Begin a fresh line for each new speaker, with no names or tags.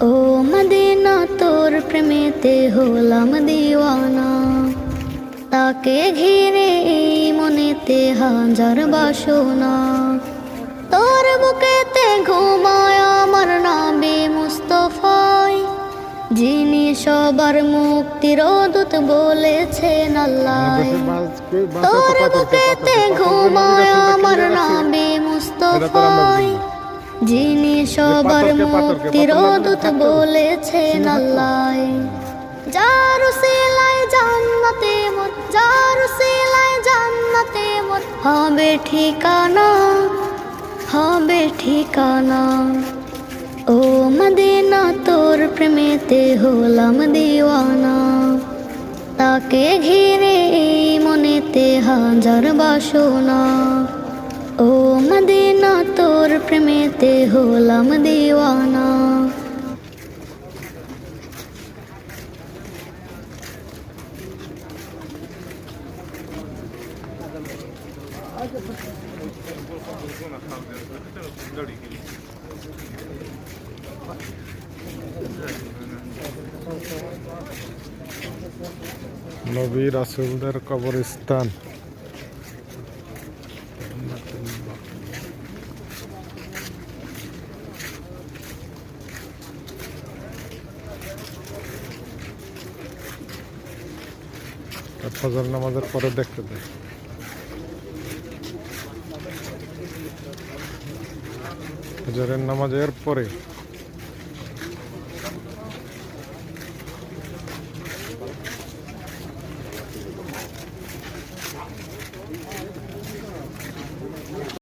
ও Medina তোর প্রেমেতে হলাম দিওয়ানা, তাকে ঘিরে এই মনেতে হাজার বাসনা। তোর বুকেতে ঘুমায় আমার নবী মুস্তাফায়, যিনি সবার মুক্তির দূত বলেছেন আল্লাহ। তোর বুকেতে ঘুমায় আমার নবী মুস্তাফায়, যিনি সবার মুক্তির দূত বলেছেন আল্লাহ। যার উসিলায় জান্নাতে মোর, যার উসিলায় জান্নাতে মোর হবে ঠিকানা, হবে ঠিকানা। ও মদিনা তোর প্রেমেতে হলাম দিওয়ানা, তাকে ঘিরে এই মনেতে হাজার বাসনা। ও মদিনা তোর প্রেমেতে হলাম দিওয়ানা।
নবী রাসূলদের কবরস্থান। ফজর নামাজের পরে দেখতে দেয়। ফজরের নামাজের পরে